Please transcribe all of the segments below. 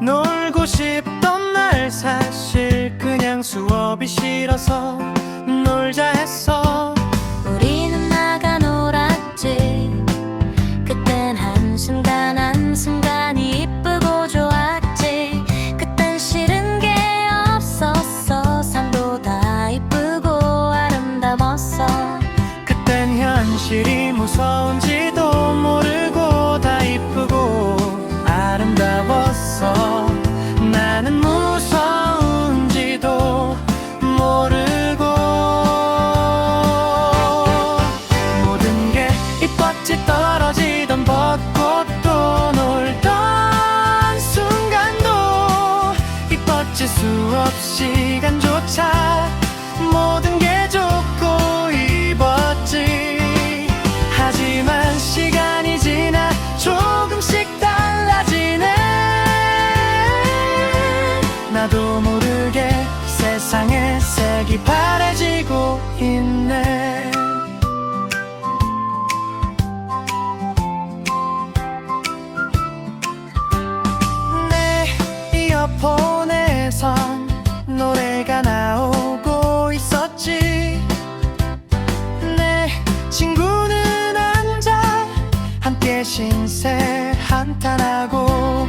놀고 싶던 날 사실 그냥 수업이 싫어서 놀자 했어. 우리는 나가 놀았지. 그땐 한순간 한순간이 이쁘고 좋았지. 그땐 싫은 게 없었어. 삶보다 이쁘고 아름다웠어. 그땐 현실이 무서운지도 모르고 다 이쁘고 아름다웠어. 나는 무서운지도 모르고 모든 게 이뻤지. 떨어지던 벚꽃도 놀던 순간도 이뻤지. 수업 시간조차 모든 게 좋고 이뻤지. 하지만 시간이 지나 조금씩 달라지네. 나도 모르게 세상의 색이 바래지고 있네. 내 이어폰에선 노래가 나오고 있었지. 내 친구는 앉아 함께 신세 한탄하고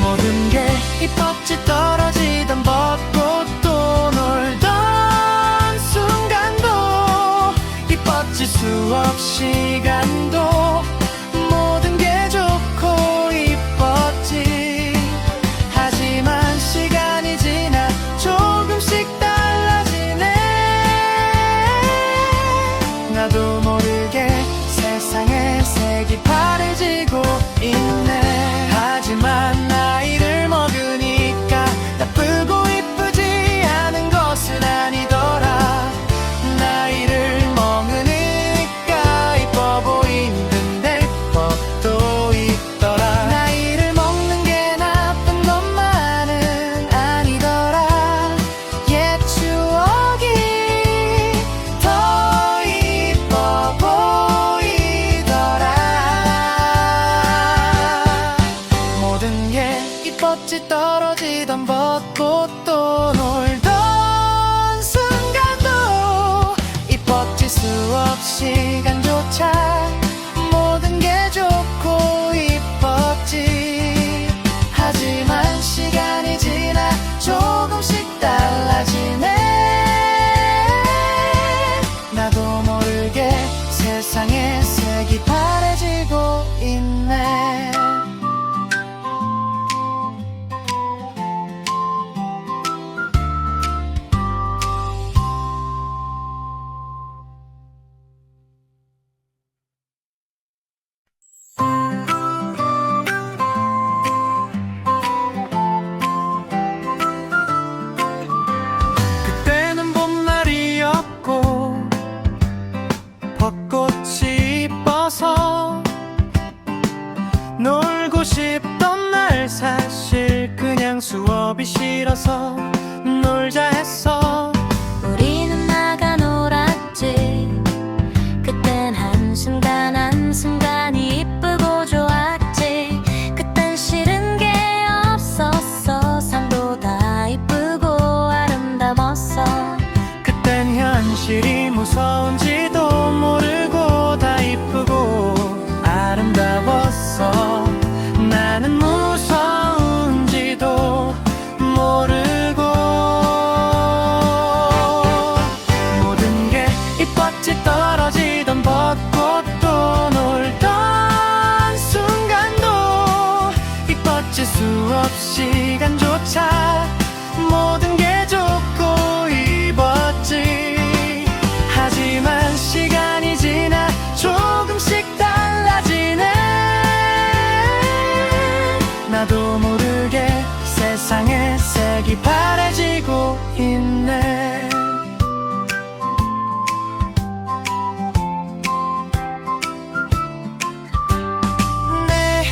모든 게 이뻤지. 떨어지던 벚꽃도 놀던 순간도 이뻤지. 수업 시간도 모든 게 좋고 이뻤지. 하지만 시간이 지나 조금씩 달라지네. 나도 모르게 세상의 색이 바래지고 있네. 하지만 나이를 먹으니까 나쁘고 이쁘지 않은 것은 아니더라. 나이를 먹으니까 이뻐 보이는 법도 있더라. 나이를 먹는 게 나쁜 것만은 아니더라. 옛 추억이 더 이뻐 보이더라. 모든 게 이뻤지. 떨어지던 벚꽃도 놀던 순간도 이뻤지. 수업 시간조차 모든 게 좋고 이뻤지. 하지만 시간이 지나 조금씩 달라지네. 나도 모르게 세상의 색이 바래지고 있네. 그때는 봄날이었고 벚꽃이 이뻐서 놀고 싶던 날 사실 그냥 수업이 싫어서 놀자 했어. 우리는 나가 놀았지. 그땐 한순간 한순간이 이쁘고 좋았지. 그땐 싫은 게 없었어. 삶보다 이쁘고 아름다웠어. 그땐 현실이 무서운지도 모르고 다 이쁘고 아름다웠어. 나는 무서운지도 모르고 모든 게 이뻤지. 떨어지던 벚꽃도 놀던 순간도 이뻤지. 수업 시간조차 모든 게 좋고 이뻤지. 하지만 시간이 지나 조금씩 달라지네. 나도 모르게 세상의 색이 바래지고 있네. 내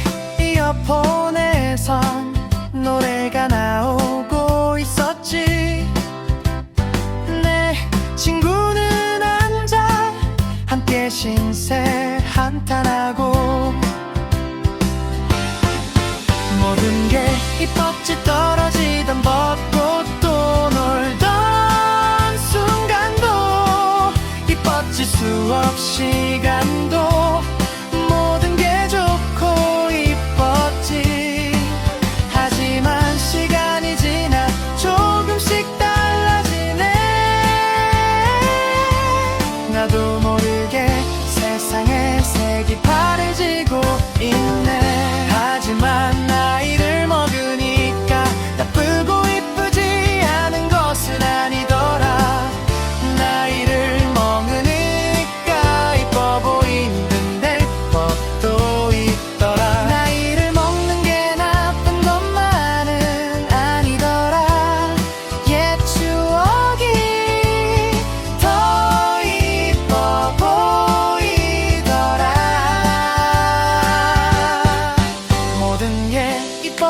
이어폰에선 노래가 나오고 있었지. 내 친구는 앉아 함께 신세 한탄하고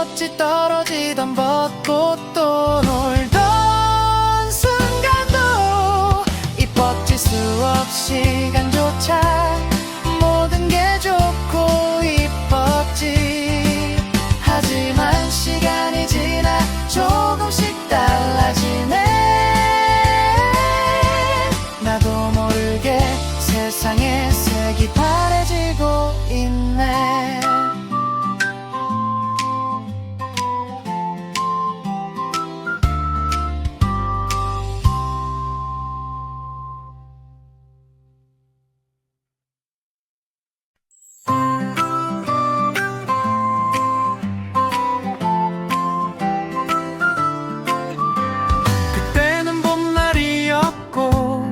이뻤지 떨어지던 벚꽃도 놀던 순간도 이뻤지 수업 시간조차 모든 게 좋고 이뻤지. 하지만 시간이 지나 조금씩 달라지네. 나도 모르게 세상의 색이 바래지고 있네. 그때는 봄날이었고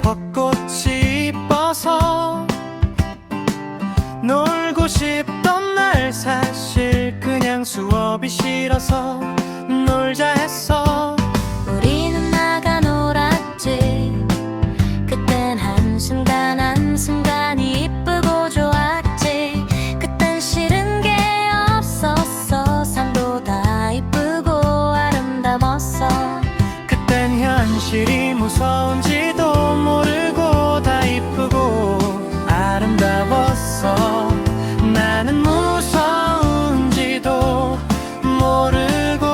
벚꽃이 이뻐서 놀고 싶던 날 사실 그냥 수업이 싫어서 놀자 했어. 우리는 나가 놀았지. 그땐 한순간 한순간이 이쁘고 좋았지. 그땐 싫은 게 없었어. 산도 다 이쁘고 아름다웠어. 그땐 현실이 무서운지도 모르고 다 이쁘고 아름다웠어. 나는 무서운지도 모르고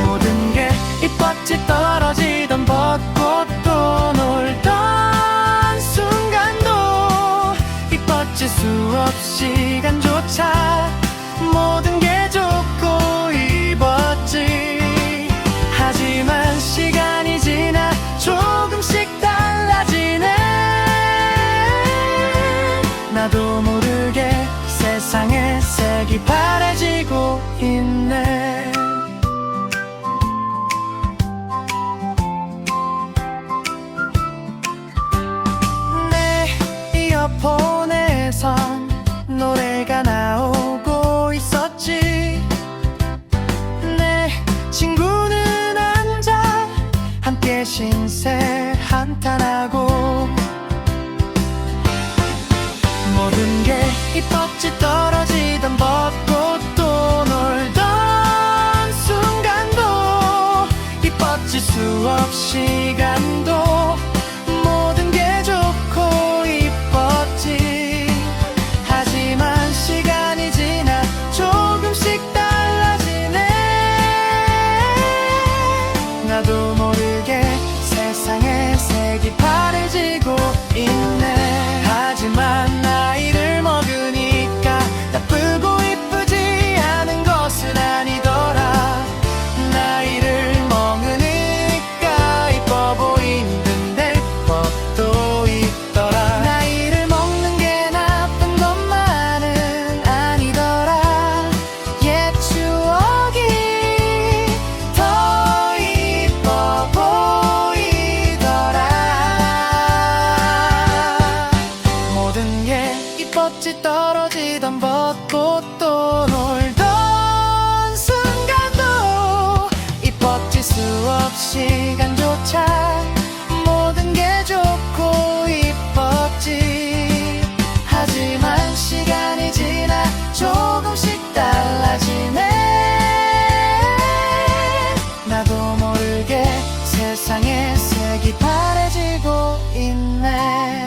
모든 게 이뻤지 떨어지던 벚꽃도 놀던 순간도 이뻤지 수업 시간조차 모든 게 좋고 이뻤지. 하지만 시간이 지나 조금씩 달라지네. 나도 모르게 세상의 색이 바래지고 있네. 내 이어폰에선 노래가 나오고 있었지. 내 친구는 앉아 함께 신세 한탄하고 모든 게 이뻤지 떨어지던 벚꽃도 놀던 순간도 이뻤지 수업 시간도 모든 게 좋고 이뻤지. 하지만 시간이 지나 조금씩 달라지네. 나도 모르게 세상의 색이 바래지고 있네. 하지만 나이를 먹으니까 나쁘고 이쁘지 않은 것은 아니더라. 나이를 먹으니까 이뻐 보이는데 법도 있더라. 나이를 먹는 게 나쁜 것만은 아니더라. 옛 추억이 더 이뻐 보이더라. 모든 게 이뻤지 떨어지던 벚꽃도 놀던 순간도 이뻤지 수업 시간조차 모든 게 좋고 이뻤지. 하지만 시간이 지나 조금씩 달라지네. 나도 모르게 세상의 색이 바래지고 있네.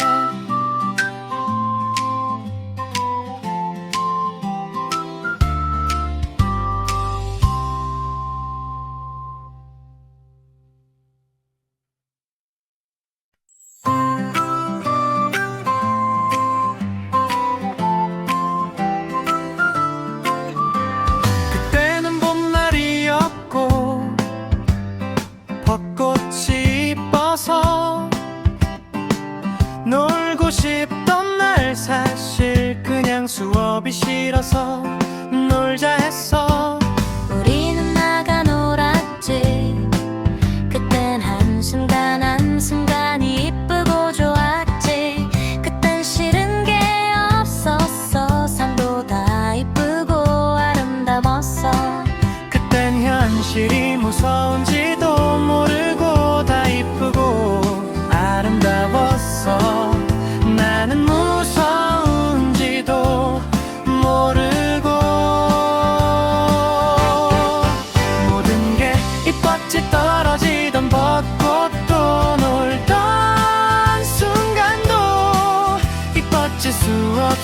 그때는 봄날이었고 벚꽃이 이뻐서 놀고 싶던 날 사실 그냥 수업이 싫어서 놀자 했어. 우리는 나가 놀았지. 그땐 한순간 한순간이 이쁘고 좋았지. 그땐 싫은 게 없었어. 산도 다 이쁘고 아름다웠어. 그땐 현실이 무서운지도 모르고 다 이쁘고 아름다웠어. 나는 무서운지도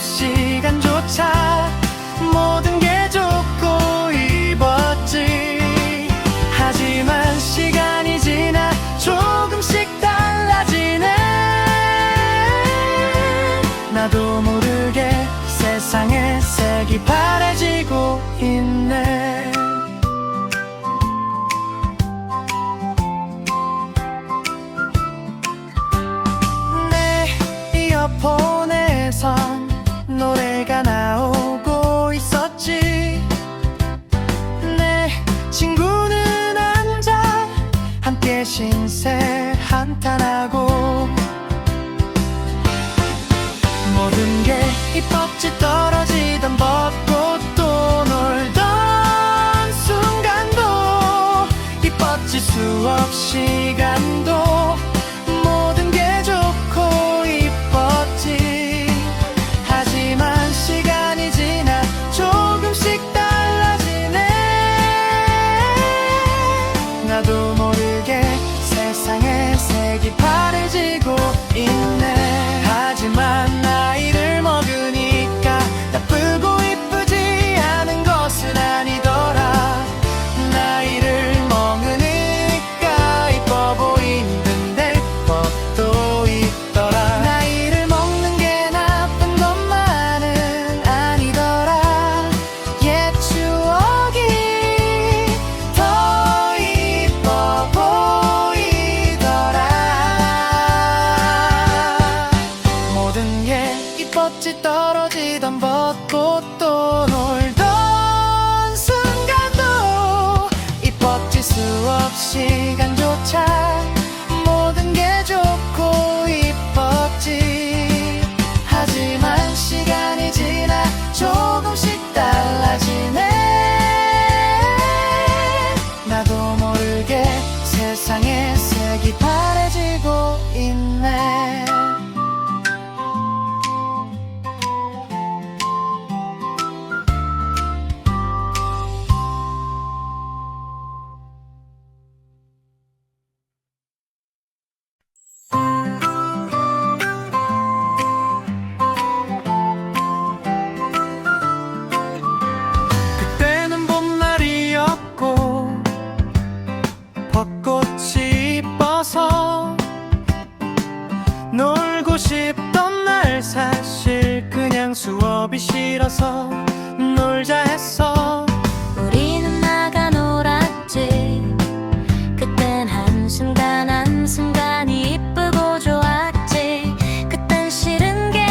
시간조차 모든 게 좋고 이뻤지. 하지만 시간이 지나 조금씩 달라지네. 나도 모르게 세상의 색이 바래지고 있네. 내 이어폰에선 노래가 나오고 있었지. 내 친구는 앉아 함께 신세 한탄하고 모든 게 이뻤지. 떨어지던 벚꽃도 놀던 순간도 이뻤지. 수업 시간도 모든 게 좋고 이뻤지. 하지만 시간이 지나 조금씩 달라지네. 나도 모르게 세상의 색이 바래지고 있네. 하지만 나이를 먹으니까 나쁘고 이쁘지 않은 것은 아니더라. 나이를 먹으니까 이뻐 보이는데 법도 있더라. 나이를 먹는 게 나쁜 것만은 아니더라. 옛 추억이 더 이뻐 보이더라. 모든 게 이뻤지. 떨어지던 벚꽃도 놀던 순간도 이뻤지. 수업 시간조차 모든 게 좋고 이뻤지. 하지만 시간이 지나 조금씩 달라지네. 나도 모르게 세상의 색이 바래지고 있네. 그때는 봄날이었고 벚꽃이 이뻐서 놀고 싶던 날 사실 그냥 수업이 싫어서 놀자 했어. 우리는 나가 놀았지. 그땐 한순간 한순간이 이쁘고 좋았지. 그땐 싫은 게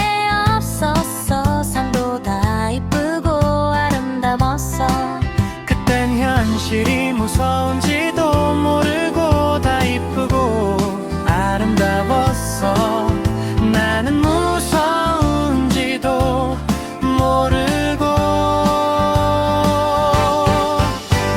없었어. 산보다 이쁘고 아름다웠어. 그땐 현실이 무서운지도 모르고 다 이쁘고 아름다웠어. 나는 무서운지도 모르고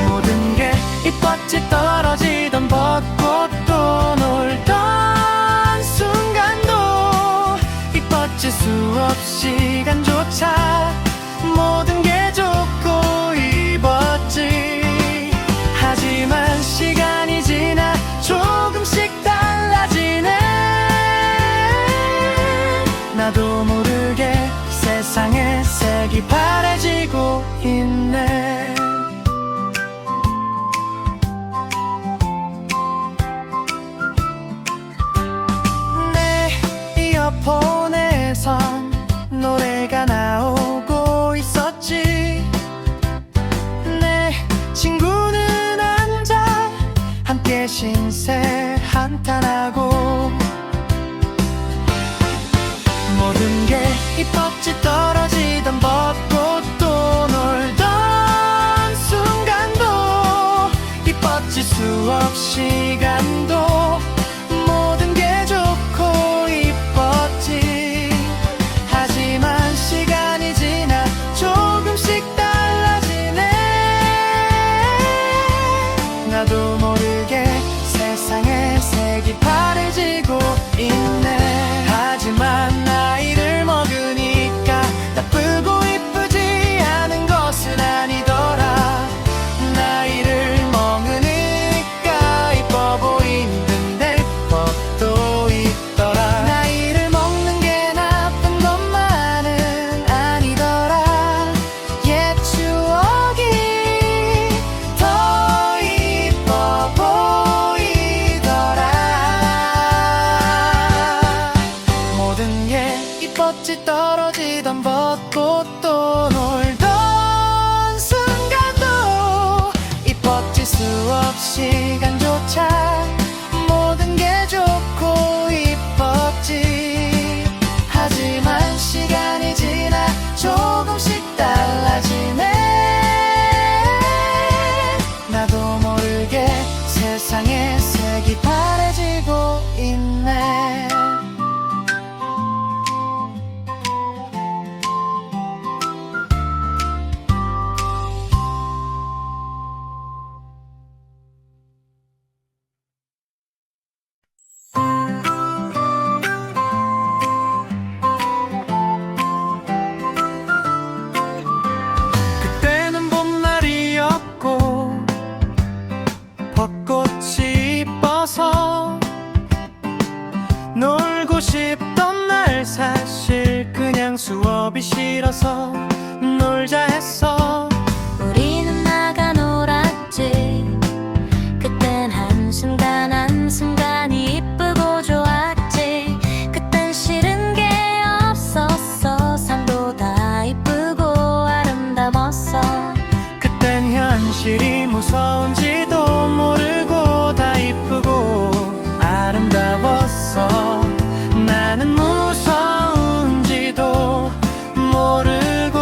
모든 게 이뻤지. 떨어지던 벚꽃도 놀던 순간도 이뻤지. 수업 시간조차 모든 게 좋고 이뻤지. 하지만 시간이 지나 조금씩 달라지네. 나도 모르게 세상의 색이 바래지고 있네. 내 이어폰에선 노래가 나오고 있었지. 내 친구는 앉아 함께 신세 한탄하고 모든 게 이뻤지. 떨어지던 벚꽃도 놀던 순간도 이뻤지. 수업 시간도 모든 게 좋고 이뻤지. 하지만 시간이 지나 조금씩 달라지네. 나도 모르게 세상의 색이 바래지고 있네. 하지만 나이를 먹으니까 나쁘고 이쁘지 않은 것은 아니더라. 나이를 먹으니까 이뻐 이뻤지 떨어지던 벚꽃도 놀던 순간도 이뻤지 수업 시간조차 모든 게 좋고 이뻤지. 하지만 시간이 지나 조금씩 달라지네. 나도 모르게 세상의 색이 바래지고 있네. 그때는 봄날이었고 벚꽃이 이뻐서 놀고 싶던 날 사실 그냥 수업이 싫어서 놀자 했어. 우리는 나가 놀았지. 그땐 한순간 한순간이 이쁘고 좋았지. 그땐 싫은 게 없었어. 삶보다 이쁘고 아름다웠어. 그땐 현실이 무서운지도 모르고 다 이쁘고 아름다웠어. 나는 무서운지도 모르고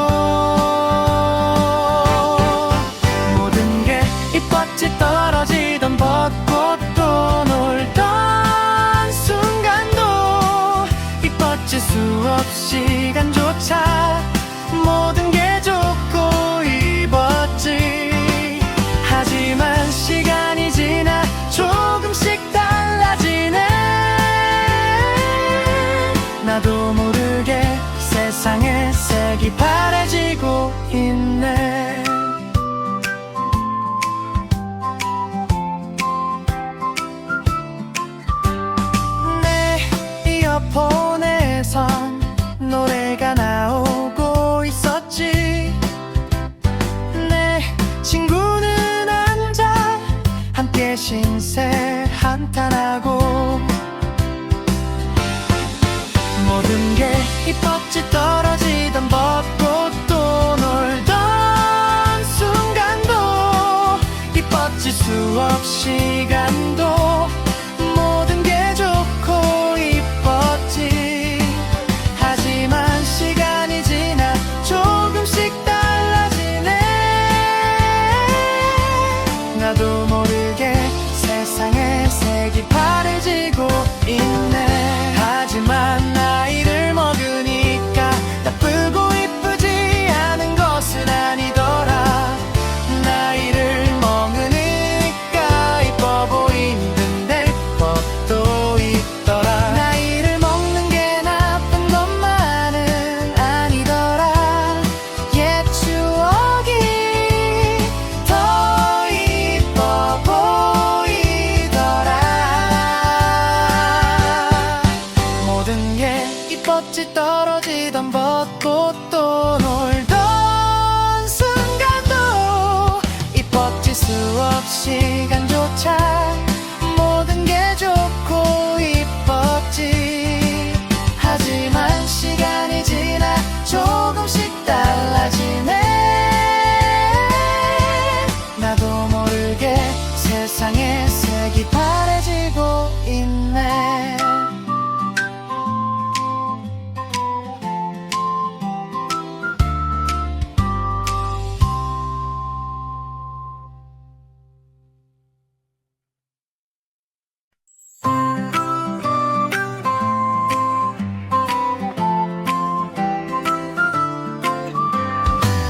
모든 게 이뻤지 떨어지던 벚꽃도 놀던 순간도 이뻤지 수업 시간조차 모든 게 좋고 이뻤지. 하지만 시간이 지나 조금씩 달라지네. 나도 모르게 세상의 색이 바래지고 있네. 내 이어폰에선 노래가 나오고 있었지. 내 친구는 앉아 함께 신세 한탄하고 모든 게 이뻤지 떨어지던 벚꽃도 놀던 순간도 이뻤지 수업 시간도 모든 게 좋고 이뻤지. 하지만 시간이 지나 조금씩 달라지네. 나도 모르게 세상의 색이 바래지고 있네. 하지만 나이를 먹으니까 나쁘고 이쁘지 않은 것은 아니더라. 나이를 먹으니까 이뻐 보이는데 법도 있더라. 나이를 먹는 게 나쁜 것만은 아니더라. 옛 추억이 더 이뻐 보이더라. 모든 게 이뻤지 떨어지던 벚꽃도 놀던 순간도 이뻤지 수업 시간조차 모든 게 좋고 이뻤지. 하지만 시간이 지나 조금씩 달라지네. 나도 모르게 세상의 색이 바래지고 있네.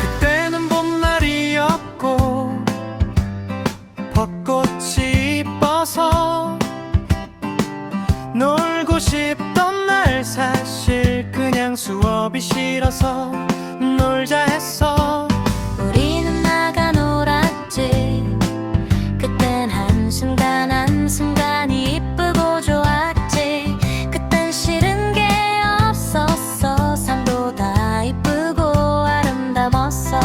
그때는 봄날이었고 벚꽃이 이뻐서 놀고 싶던 날 사실 그냥 수업이 싫어서 놀자 했어. 우리는 나가 놀았지. 그땐 한순간 한순간이 이쁘고 좋았지. 그땐 싫은 게 없었어. 삶보다 이쁘고 아름다웠어.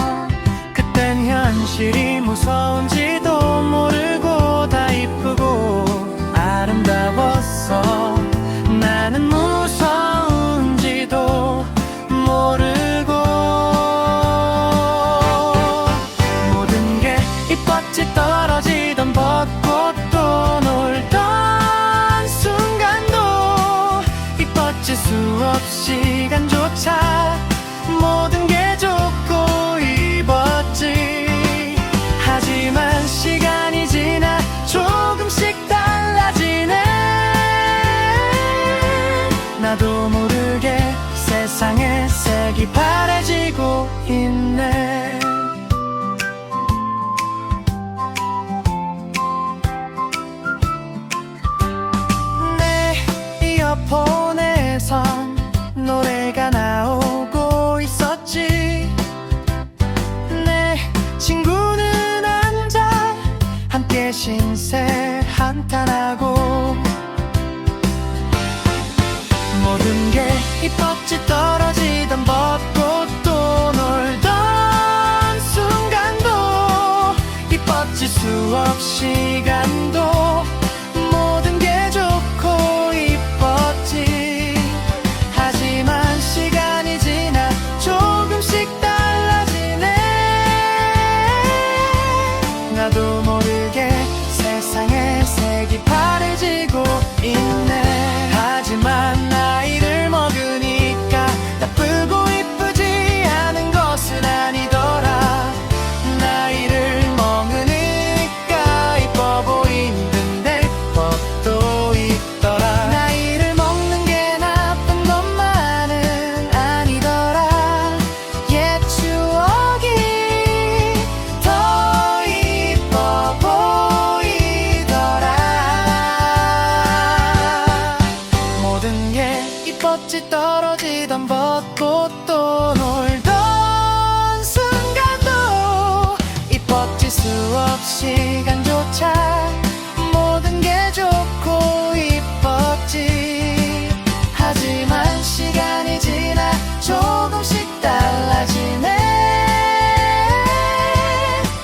그땐 현실이 무서운지도 모르고 다 이쁘고 아름다웠어. 나는 무서운지도 시간도 모든 게 좋고 이뻤지. 하지만 시간이 지나 조금씩 달라지네. 나도 모르게 세상의 색이 바래지고 있네. 하지만 나이를 먹으니까 나쁘고 이쁘지 않은 것은 아니더라. 나이를 먹으니까 이뻐 보이는데 법도 있더라. 나이를 먹는 게 나쁜 것만은 아니더라. 옛 추억이 더 이뻐 보이더라. 모든 게 이뻤지. 떨어지던 벚꽃도 놀던 순간도 이뻤지. 수업 시간조차 모든 게 좋고 이뻤지. 하지만 시간이 지나 조금씩 달라지네.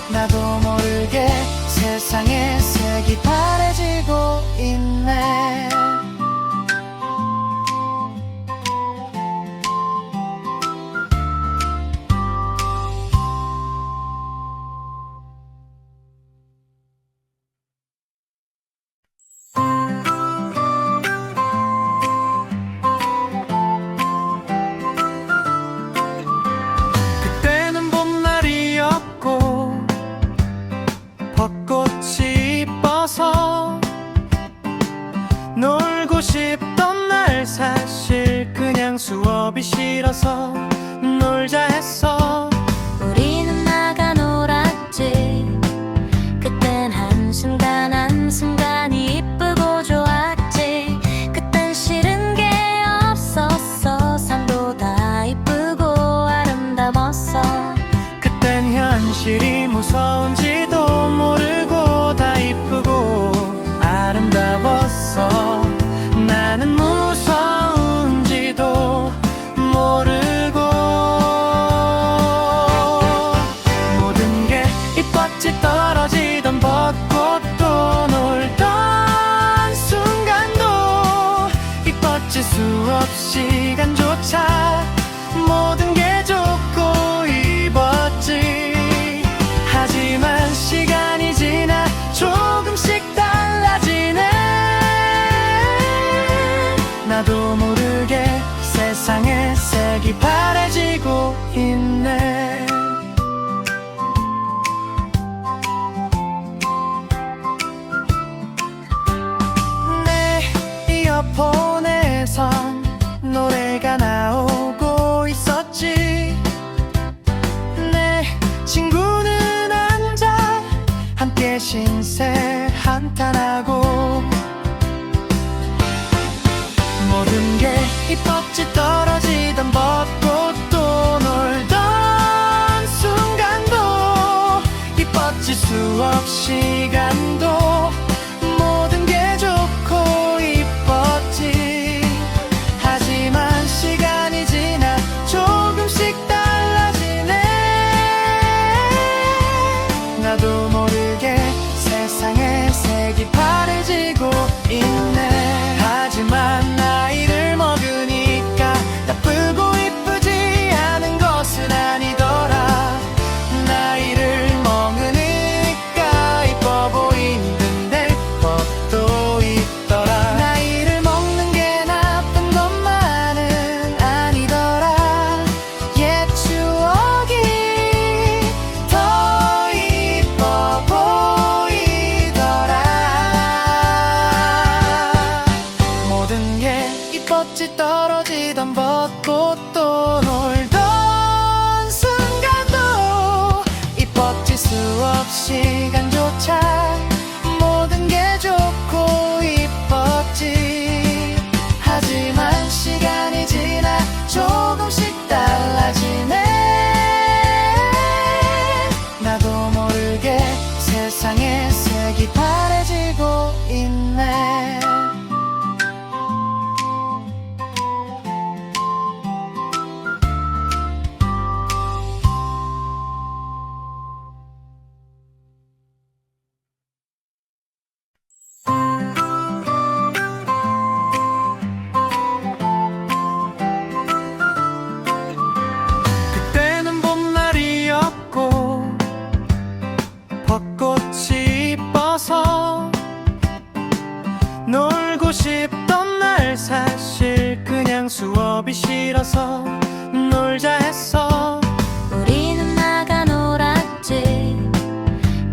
나도 모르게 세상의 색이 바래지고 있네. 그때는 봄날이었고 벚꽃이 이뻐서 놀고 싶던 날 사실 그냥 수업이 싫어서 놀자 했어. 우리는 나가 놀았지. 그땐 한순간 한순간이 이쁘고 좋았지. 그땐 싫은 게 없었어. 삶도 다 이쁘고 아름다웠어. 그땐 현실이 무서운지도 모르고 다 이쁘고 아름다웠어. 나는 무서운지도 모르고 모든 게 이뻤지. 떨어지던 벚꽃도 놀던 순간도 이뻤지. 수업 시간조차 모든 게 좋고 이뻤지. 하지만 시간이 지나 조금씩 달라지네. 나도 모르게 세상의 색이 바래지고 있네. 내 이어폰에선 노래가 나오고 있었지. 내 친구는 앉아 함께 신세 한탄하고 모든 게 이뻤지. 떨어지던 벚꽃도 놀던 순간도 이뻤지. 수업 시간도 모든 게 좋고 이뻤지. 하지만 시간이 지나 조금씩 달라지네. 나도 모르게 세상의 색이 바래지고 있네. 하지만 나이를 먹으니까 나쁘고 이쁘지 않은 것은 아니더라. 나이를 먹으니까 이뻐 보이는데 법도 있더라. 나이를 먹는 게 나쁜 것만은 아니더라. 옛 추억이 더 이뻐 보이더라. 모든 게 이뻤지. 떨어지던 벚꽃도 놀던 순간도 이뻤지. 수업 시간조차 모든 게 좋고 이뻤지. 하지만 시간이 지나 조금씩 달라지네. 나도 모르게 세상의 색이 바래지고 있네. 빌려서 놀자 했어. 우리는 나가 놀았지.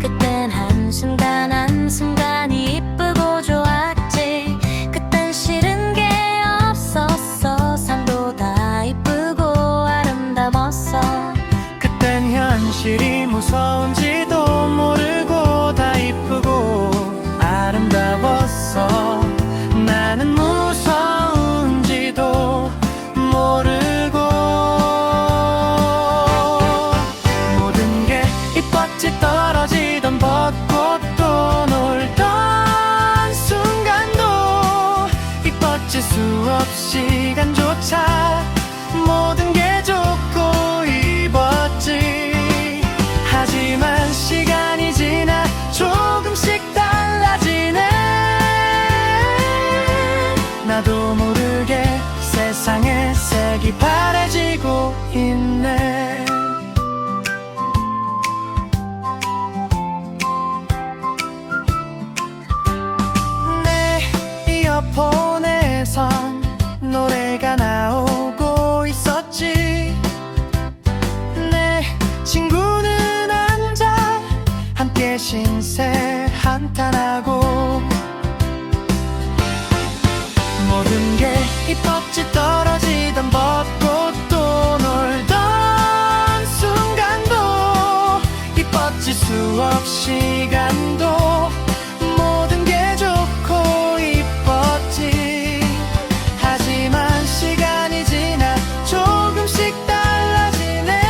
그땐 한순간 한순간이 이쁘고 좋았지. 그땐 싫은 게 없었어. 산도 다 이쁘고 아름다웠어. 그땐 현실이 무서운지도 모르고 다 이쁘고 아름다웠어. 나는 무서운지도 모르고 모든 게 이뻤지. 떨어지던 벚꽃도 놀던 순간도 이뻤지. 수업 시간조차 모든 게 좋고 이뻤지. 하지만 시간이 지나 조금씩 달라지네. 나도 모르게 세상의 색이 바래지고 있네. 내 이어폰에선 노래가 나오고 있었지. 내 친구는 앉아 함께 신세 한탄하고 모든 게 이뻤지. 떨어지던 벚꽃도 놀던 순간도 이뻤지. 수업 시간도 모든 게 좋고 이뻤지. 하지만 시간이 지나 조금씩 달라지네.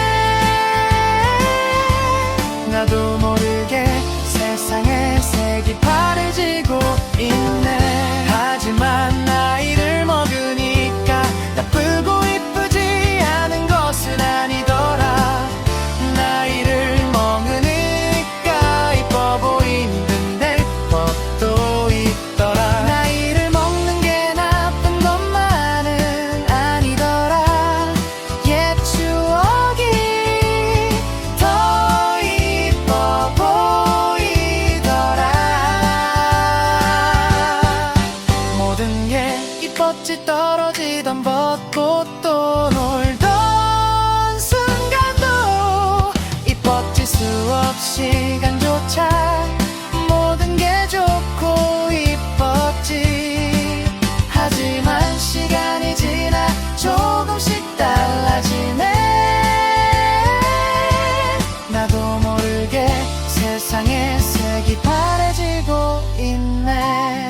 나도 모르게 세상의 색이 바래지고 있네. 하지만 나이를 먹으니까 나쁘고 이쁘지 않은 것은 아니더라. 나이를 먹으니까 이뻐 보이는데 법도 있더라. 나이를 먹는 게 나쁜 것만은 아니더라. 옛 추억이 더 이뻐 보이더라. 모든 게 이뻤지. 떨어지던 벚꽃도 놀던 순간도 이뻤지. 수업 시간조차 모든 게 좋고 이뻤지. 하지만 시간이 지나 조금씩 달라지네. 나도 모르게 세상의 색이 바래지고 있네.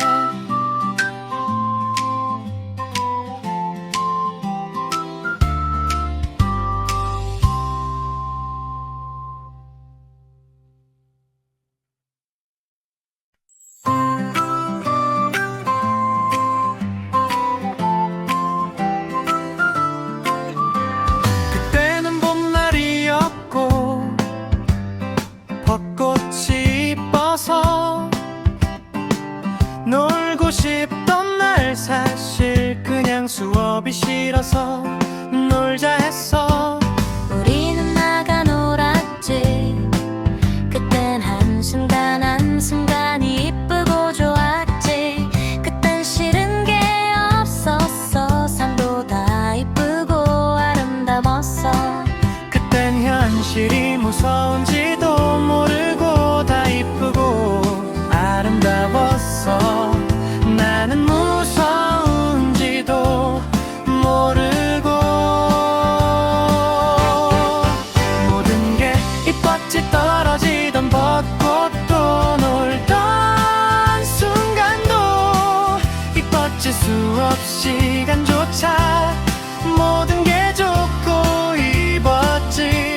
그때는 봄날이었고 벚꽃이 이뻐서 놀고 싶던 날 사실 그냥 수업이 싫어서 놀자 했어. 우리는 나가 놀았지. 그땐 한순간 한순간이 이쁘고 좋았지. 그땐 싫은 게 없었어. 산도 다 이쁘고 아름다웠어. 그땐 현실이 무서운지도 모르고 다 이쁘고 아름다웠어. 나는 무서운지도 모르고 모든 게 이뻤지. 떨어지던 벚꽃도 놀던 순간도 이뻤지. 수업 시간조차 모든 게 좋고 이뻤지.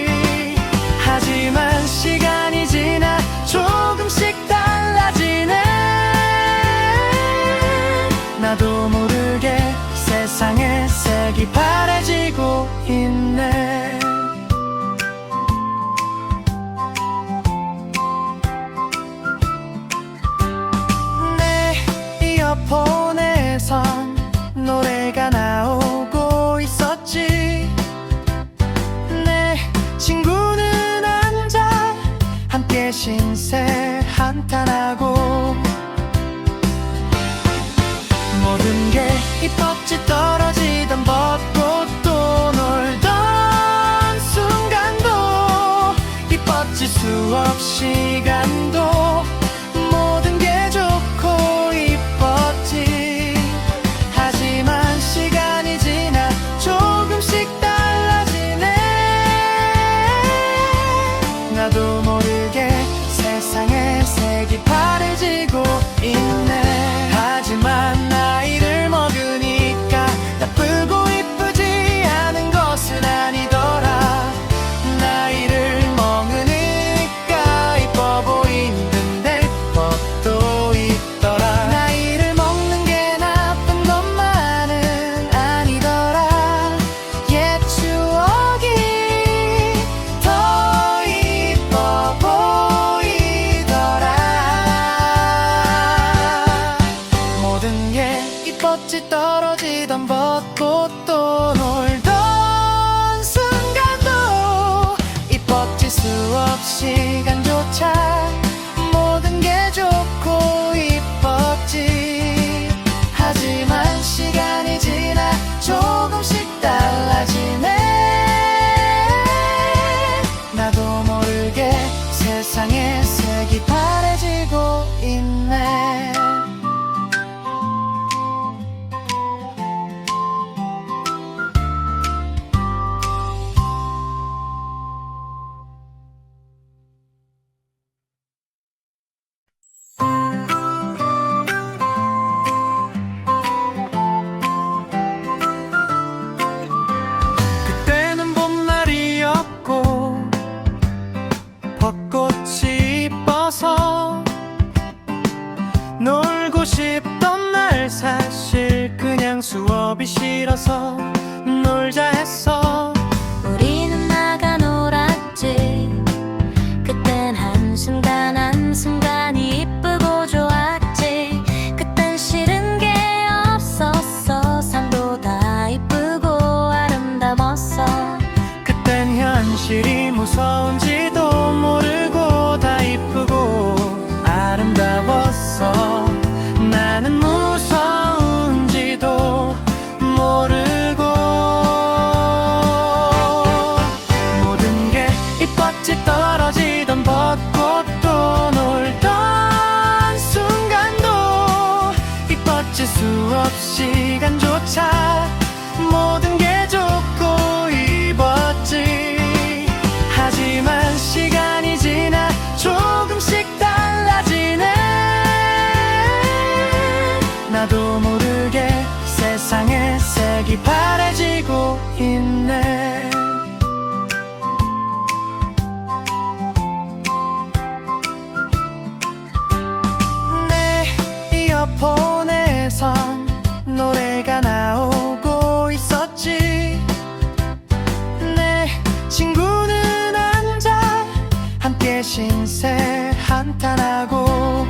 무서운지도 모르고 다 이쁘고 아름다웠어. 나는 무서운지도 모르고 모든 게 이뻤지. 떨어지던 벚꽃도 놀던 순간도 이뻤지. 수업 시간조차 모든 게 좋고 이뻤지. 하지만 시간이 지나 조금씩 달라지네. 나도 모르게 세상의 색이 바래지고 있네. 내 이어폰에선 노래가 나오고 있었지. 내 친구는 앉아 함께 신세 한탄하고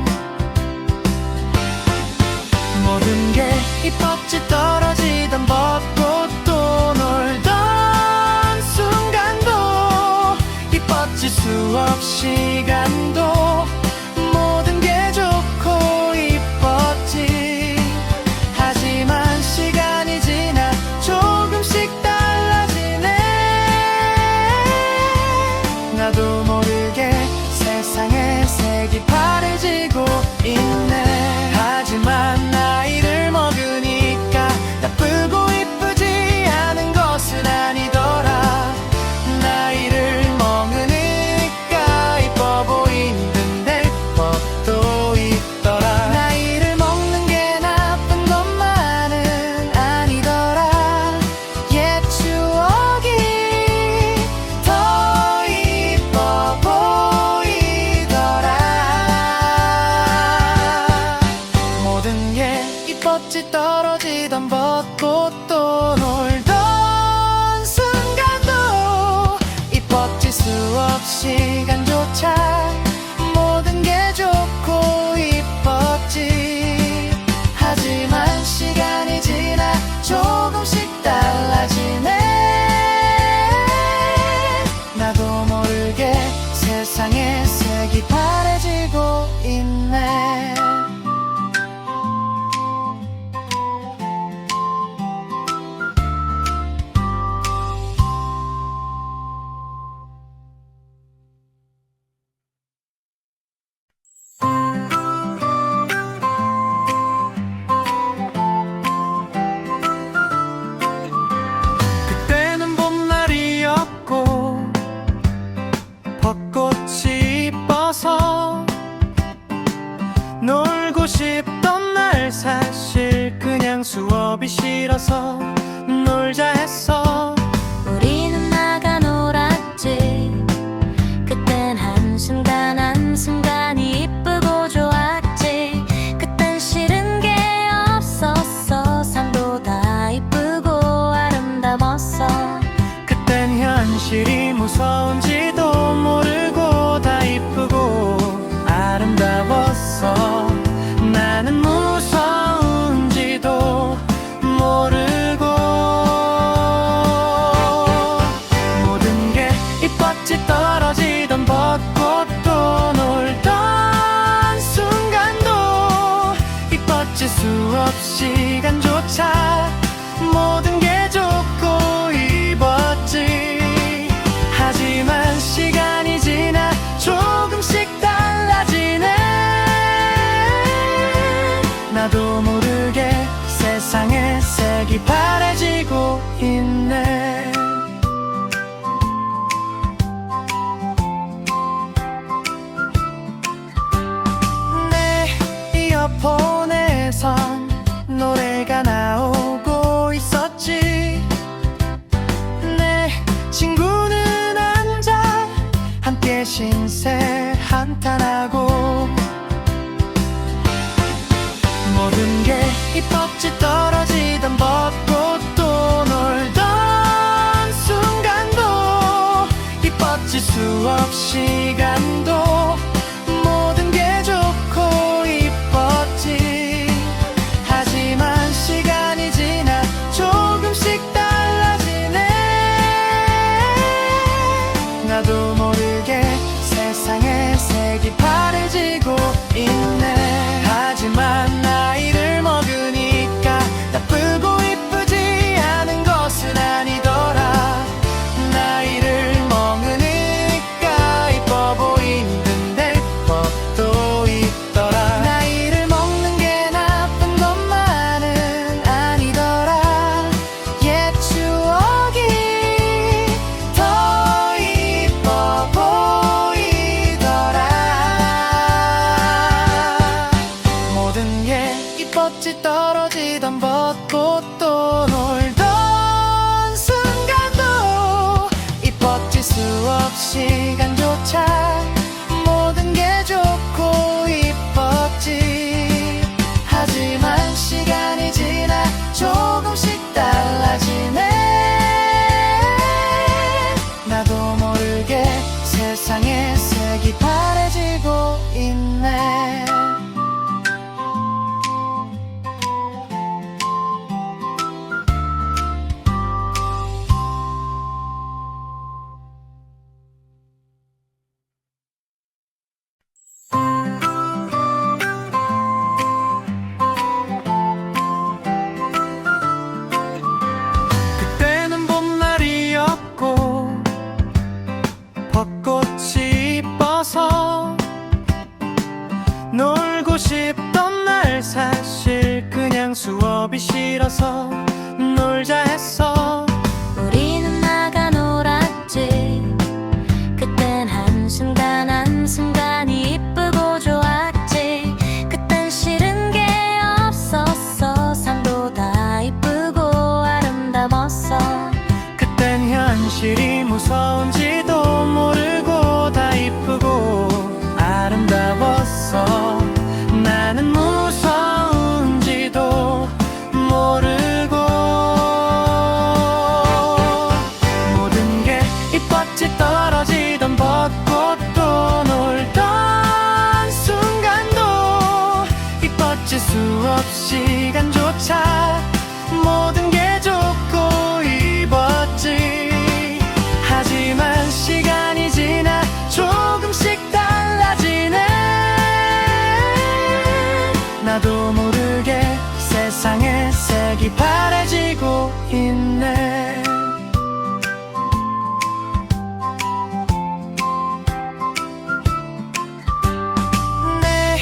모든 게 이뻤지. 떨어지던 벚꽃도 놀던 순간도 이뻤지. 수업 시간도 모든 게 좋고 이뻤지. 하지만 시간이 지나 조금씩 달라지네. 나도 모르게 세상의 색이 바래지고 있네. 하지만 나이를 먹으니까 나쁘고 이쁘지 않은 것은 아니더라. 나이를 먹으니까 이뻐 보이는데 법도 있더라. 나이를 먹는 게 나쁜 것만은 아니더라. 옛 추억이 더 이뻐 보이더라. 모든 게 이뻤지. 떨어지던 벚꽃도 놀던 순간도 이뻤지. 수업 시간조차 모든 게 좋고 이뻤지. 하지만 시간이 지나 조금씩 달라지네. 나도 모르게 세상의 색이 바래지고 있네. 그때는 봄날이었고 벚꽃이 이뻐서 놀고 싶던 날 사실 그냥 수업이 싫어서 놀자 했어. 우리는 나가 놀았지. 그땐 한순간이 이쁘고 좋았지. 그땐 싫은 게 없었어. 삶도 다 이쁘고 아름다웠어. 그땐 현실이 무서운지도 모르고 다 이쁘고 아름다웠어. 나는 무서운지도 모르고 모든 게 이뻤지. 떨어지던 벚꽃도 놀던 순간도 이뻤지. 수업 시간조차 모든 게 좋고 이뻤지. 하지만 시간이 지나 조금씩 달라지네. 나도 모르게 세상의 색이 바래지고 있네. 내 이어폰에선 노래가 나오고 있었지. 내 친구는 앉아 함께 신세 한탄하고 모든 게 이뻤지. 떨어지던 벚꽃도 놀던 순간도 이뻤지. 수업 시간도 모든 게 좋고 이뻤지. 하지만 시간이 지나 조금씩 달라지네. 나도 수업 시간조차 모든 게 좋고 이뻤지. 하지만 시간이 지나 조금씩 달라지네. 나도 모르게 세상의 색이 바래지고 있네. 그때는 봄날이었고 벚꽃이 이뻐서 놀고 싶던 날 사실 그냥 수업이 싫어서 놀자 했어. 우리는 나가 놀았지. 그땐 한순간 한순간이 이쁘고 좋았지. 그땐 싫은 게 없었어. 산보다 이쁘고 아름다웠어. 그땐 현실이 무서운지도 모르고 다 이쁘고 아름다웠어. 나는 무서운지도 모르고 모든 게 이뻤지. 떨어지던 벚꽃도 놀던 순간도 이뻤지. 수업 시간조차 모든 게 좋고 이뻤지. 하지만 시간이 지나 조금씩 달라지네. 나도 모르게 세상의 색이 바래지고 있네. 내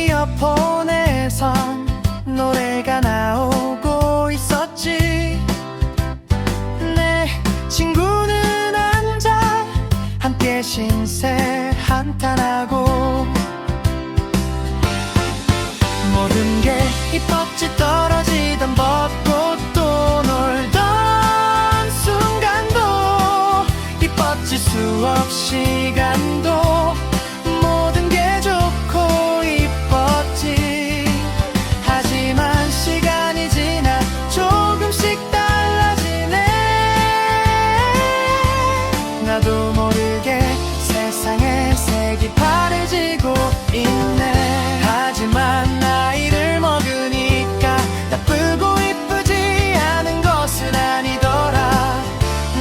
이어폰에선 노래가 나오고 있었지. 내 친구는 앉아 함께 신세 한탄하고 모든 게 이뻤지. 떨어지던 벚꽃도 놀던 순간도 이뻤지. 수업 시간도 모든 게 좋고 이뻤지. 하지만 시간이 지나 조금씩 달라지네. 나도 모르게 세상의 색이 바래지고 있네. 하지만 나이를 먹으니까 나쁘고 이쁘지 않은 것은 아니더라.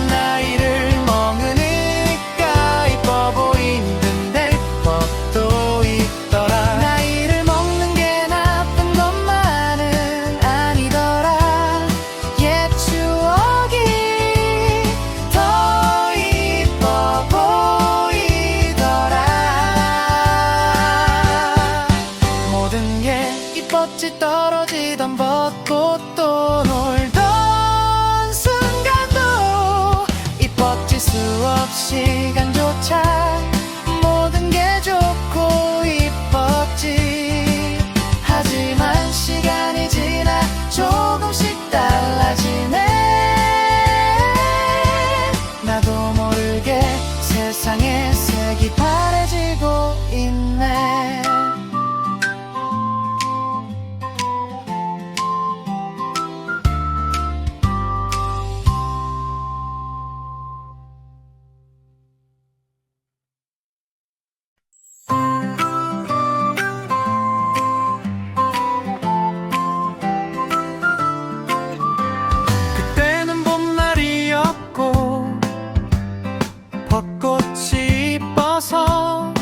나이를 먹으니까 이뻐 보이는데 법도 있더라. 나이를 먹는 게 나쁜 것만은 아니더라. 옛 추억이 더 이뻐 보이더라. 모든 게 이뻤지. 떨어지던 벚꽃도 놀던 순간도 이뻤지. 수업 시간조차 모든 게 좋고 이뻤지. 하지만 시간이 지나 조금씩 달라지네. 나도 모르게 세상의 색이 바래지고 있네. 그때는 봄날이었고 벚꽃이 이뻐서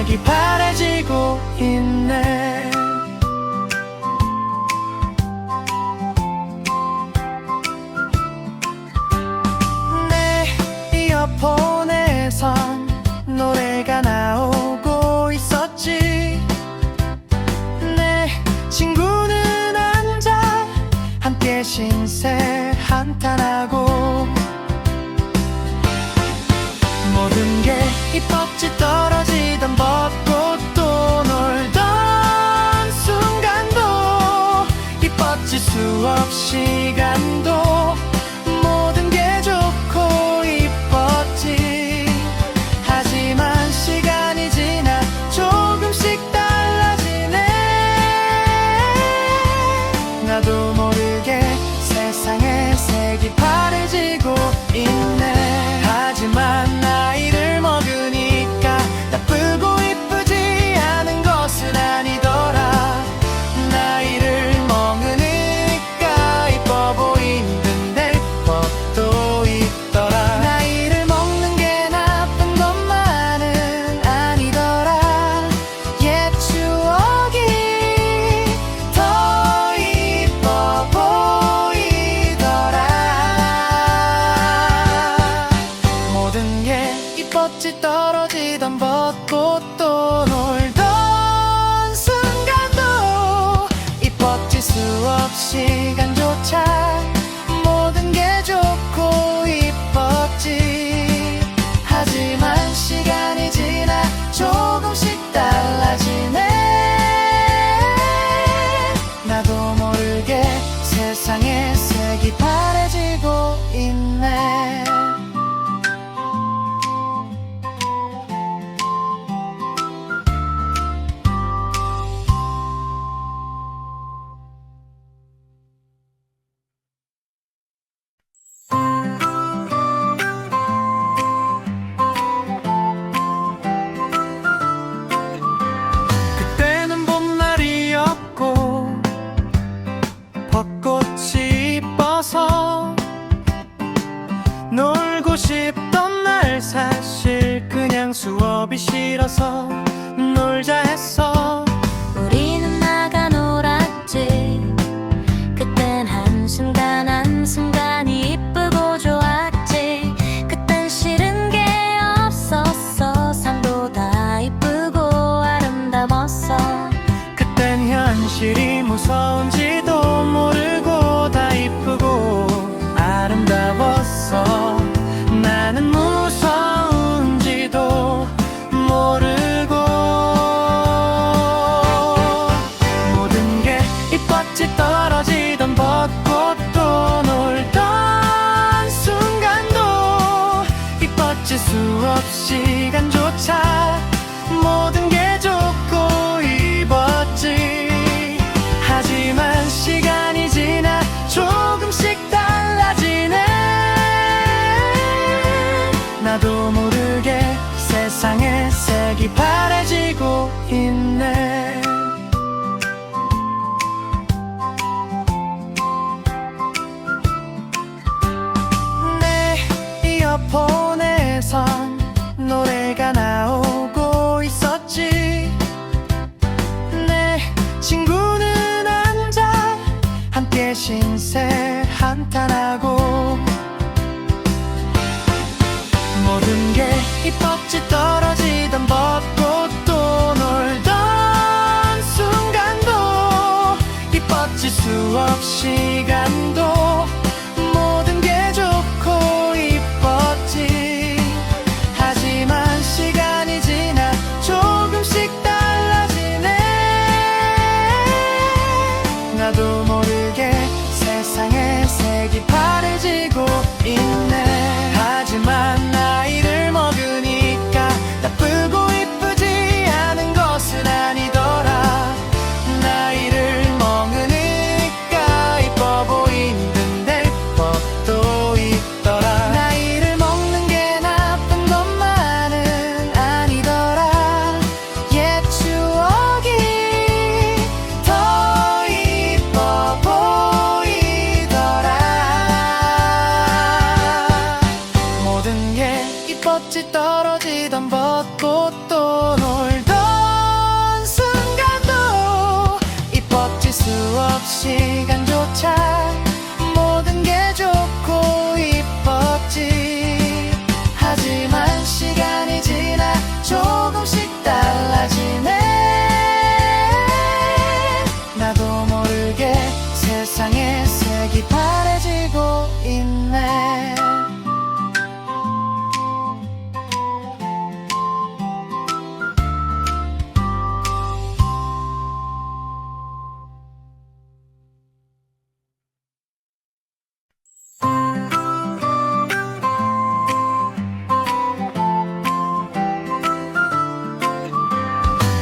색이 바래지고 있네. 내 이어폰에선 노래가 나오고 있었지. 내 친구는 앉아 함께 신세 한탄하고 모든 게 이뻤지. 떨어지던 벚꽃도 놀던 순간도 이뻤지. 수업 시간도 모든 게 좋고 이뻤지. 하지만 시간이 지나 조금씩 달라지네. 나도 모르게 세상의 색이 바래지고 있네. 하지만 나이를 먹으니까 나쁘고 이쁘지 않은 것은 아니더라. 나이를 먹으니까 이뻐 보이는 법도 있더라. 나이를 먹는 게 나쁜 것만은 아니더라. 옛 추억이 더 이뻐 보이더라. 모든 게 이뻤지. 떨어지던 벚꽃도 놀던 순간도 이뻤지. 수업 시간조차 모든 게 좋고 이뻤지. 하지만 시간이 지나 조금씩 달라지네. 나도 모르게 세상의 색이 바래지고 있네. 그때는 봄날이었고 벚꽃이 이뻐서 놀고 싶던 날 사실 그냥 수업이 싫어서 놀자 했어. 우리는 나가 놀았지. 그땐 한순간 한순간이 이쁘고 좋았지. 그땐 싫은 게 없었어. 산도 다 이쁘고 아름다웠어. 그땐 현실이 무서운지도 모르고 다 이쁘고 아름다웠어. 나는 무서운지도 모르고 모든 게 이뻤지. 떨어지던 벚꽃도 놀던 순간도 이뻤지. 수업 시간조차 모든 게 좋고 이뻤지. 하지만 시간이 지나 조금씩 달라지네. 나도 모르게 세상의 색이 바래지고 있네. 내 이어폰에선 노래가 나오고 있었지. 내 친구는 앉아 함께 신세 한탄하고 모든 게 이뻤지. 떨어지던 벚꽃도 놀던 순간도 이뻤지. 수업 시간도 모든 게 좋고 이뻤지. 하지만 시간이 지나 조금씩 달라지네. 나도 모르게 세상의 색이 바래지고 있네. 하지만 나이를 먹으니까 나쁘고 이쁘지 않은 것은 아니더라. 나이를 먹으니까 이뻐 보이는 법도 있더라. 나이를 먹는 게 나쁜 것만은 아니더라. 옛 추억이 더 이뻐 보이더라. 모든 게 이뻤지. 떨어지던 벚꽃도 놀던 세상에 색이 바래지고 있네.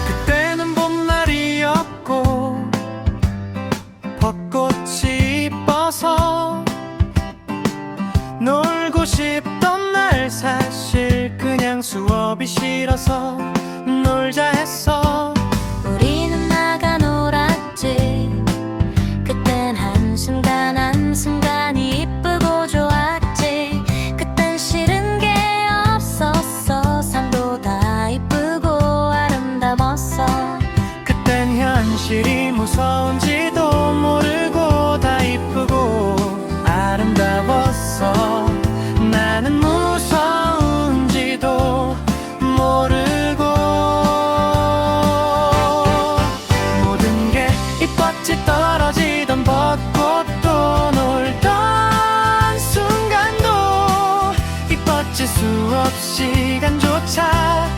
그때는 봄날이었고 벚꽃이 이뻐서 놀고 싶던 날 사실 그냥 수업이 싫어서 놀자 했어. 우리는 나가 놀았지. 그땐 한순간 한순간이 이쁘고 좋았지. 그땐 싫은 게 없었어. 산보다 이쁘고 아름다웠어. 그땐 현실이 무서운지도 모르고 다 이쁘고 아름다웠어. 나는 무서운지도 모르고 모든 게 이뻤지. 떨어지던 벚꽃도 놀던 순간도 이뻤지. 수업 시간조차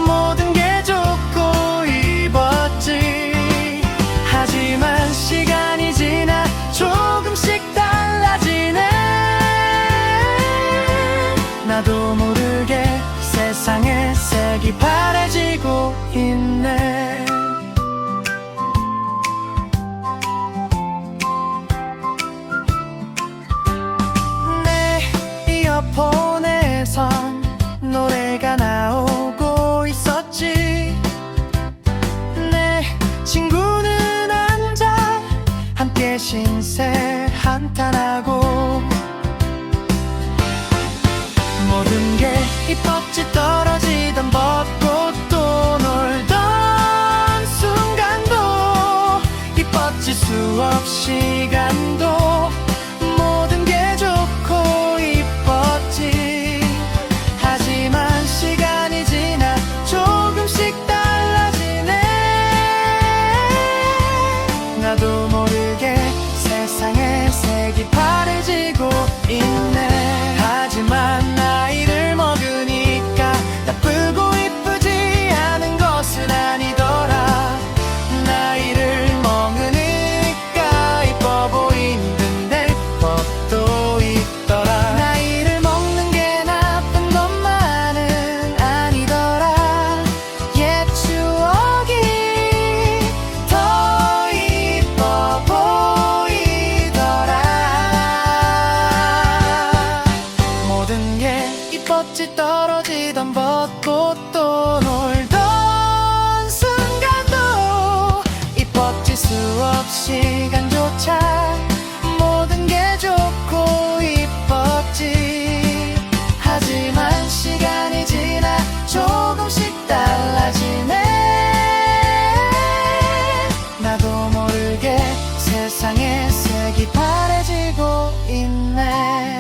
모든 게 좋고 이뻤지. 하지만 시간이 지나 조금씩 달라지네. 나도 모르게 세상에 색이 바래지고 있네. 내 이어폰에선 노래가 나오고 있었지. 내 친구는 앉아 함께 신세 한탄하고 모든 게 이뻤지. 떨어지던 벚꽃도 놀던 순간도 이뻤지. 수업 시간도 모든 게 좋고 이뻤지. 하지만 시간이 지나 조금씩 달라지네. 나도 모르게 세상에 색이 바래지고 있네. 하지만 나이를 먹으니까 나쁘고 이쁘지 않은 것은 아니더라. 나이를 먹으니까 이뻐 보이는데 법도 있더라. 나이를 먹는 게 나쁜 것만은 아니더라. 옛 추억이 더 이뻐 보이더라. 모든 게 이뻤지. 떨어지던 벚꽃도 놀던 순간도 이뻤지. 수업 시간조차 모든 게 좋고 이뻤지. 하지만 시간이 지나 조금씩 달라지네. 나도 모르게 세상에 색이 바래지고 있네.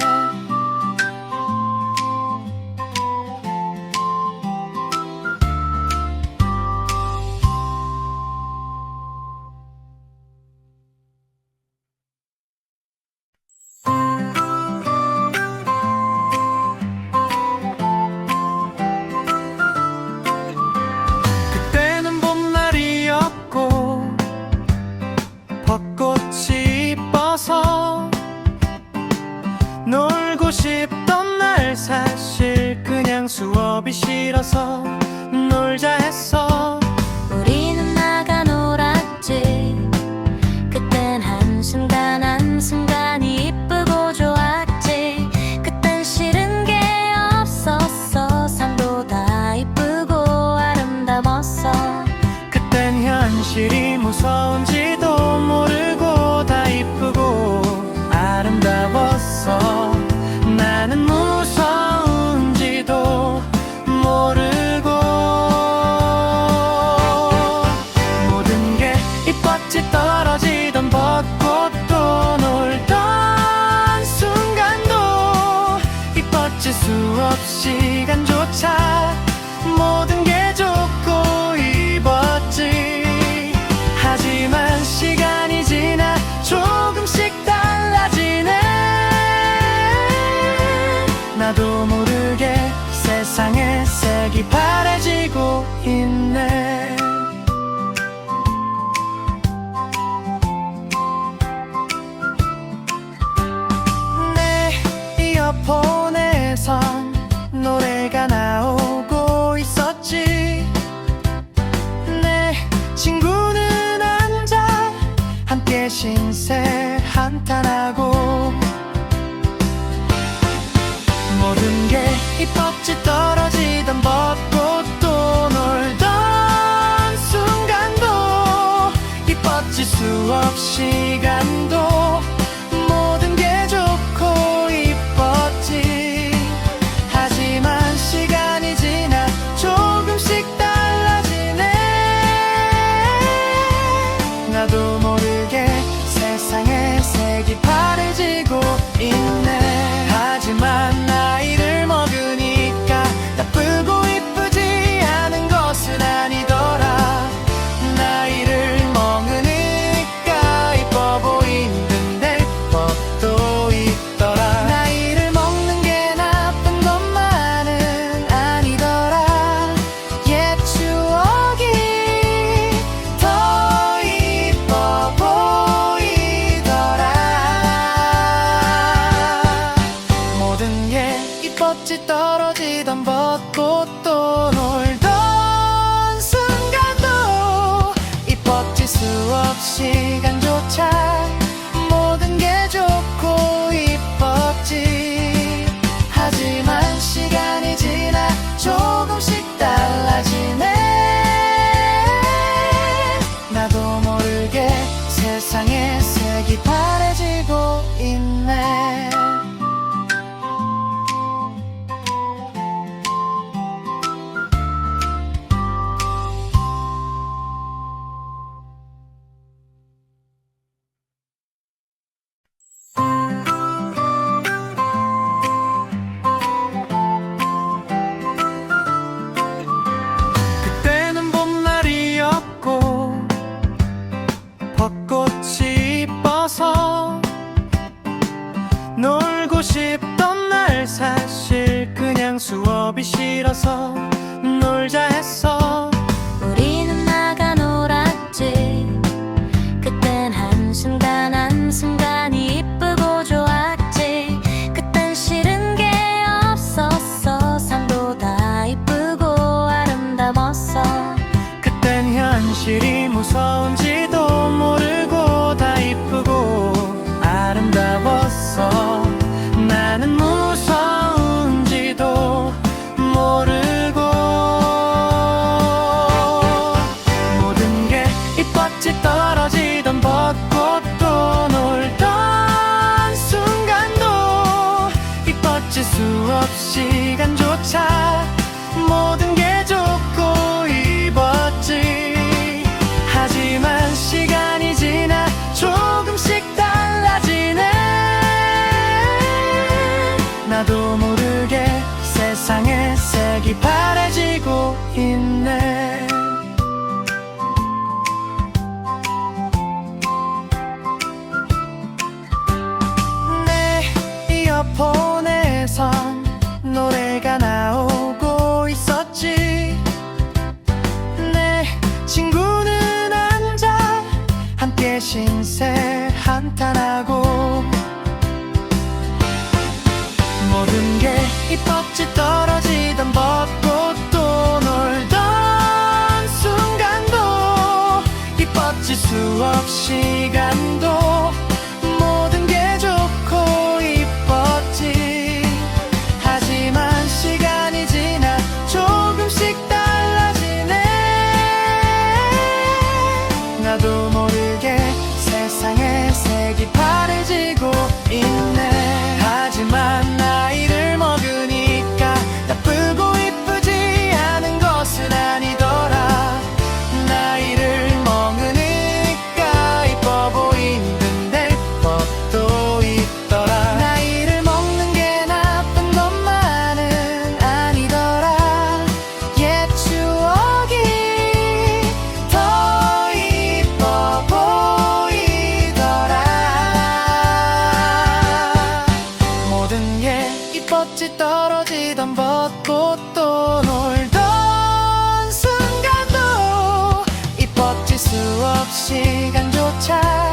그때는 봄날이었고 벚꽃이 이뻐서 놀고 싶던 날 사실 그냥 수업이 싫어서 놀자 했어. 우리는 나가 놀았지. 그땐 한순간 한순간이 이쁘고 좋았지. 그땐 싫은 게 없었어. 산보다 이쁘고 아름다웠어. 그땐 현실이 무서운지도 모르고 다 이쁘고 아름다웠어. 나는 무서운지도 모르고 모든 게 이뻤지. 떨어지던 벚꽃도 놀던 순간도 이뻤지. 수업 시간조차 모든 게 좋고 이뻤지. 하지만 시간이 지나 조금씩 시간도 모든 게 좋고 이뻤지. 하지만 시간이 지나 조금씩 달라지네. 나도 모르게 세상의 색이 바래지고 있네. 하지만 나이를 먹으니까 나쁘고 이쁘지 않은 것은 아니더라. 나이를 먹으니까 이뻐 보이는데 법도 있더라. 나이를 먹는 게 나쁜 것만은 아니더라. 옛 추억이 더 이뻐 보이더라. 모든 게 이뻤지. 떨어지던 벚꽃도 놀던 순간도 이뻤지. 수업 시간조차 모든 게 좋고 이뻤지. 하지만 시간이 지나 조금씩 달라지네. 나도 모르게 세상의 색이 바래지고 있네. 그때는 봄날이었고 벚꽃이 이뻐서 놀고 싶던 날 사실 그냥 수업이 싫어서 놀자 했어. 우리는 나가 놀았지. 그땐 한순간 한순간이 이쁘고 좋았지. 그땐 싫은 게 없었어. 삶보다 이쁘고 아름다웠어. 그땐 현실이 무서운지도 모르고 다 이쁘고 아름다웠어. 나는 무서운지도 모르고 모든 게 이뻤지. 떨어지던 벚꽃도 놀던 순간도 이뻤지. 수업 시간조차 모든 게 좋고 이뻤지. 하지만 시간이 지나 조금씩 달라지네. 나도 모르게 세상의 색이 바래지고 있네. 내 이어폰에선 노래가 나오고 있었지. 내 친구는 앉아 함께 신세 한탄하고 모든 게 이뻤지. 떨어지던 벚꽃도 놀던 순간도 이뻤지. 수업 시간도 모든 게 좋고 이뻤지. 하지만 시간이 지나 조금씩 달라지네. 나도 모르게 세상의 색이 바래지고 있네. 하지만 나이를 먹으니까 나쁘고 이쁘지 않은 것은 아니더라. 나이를 먹으니까 이뻐 보이는데 법도 있더라. 나이를 먹는 게 나쁜 것만은 아니더라. 옛 추억이 더 이뻐 보이더라. 모든 게 이뻤지. 떨어지던 벚꽃도 놀던 순간도 이뻤지. 수업 시간조차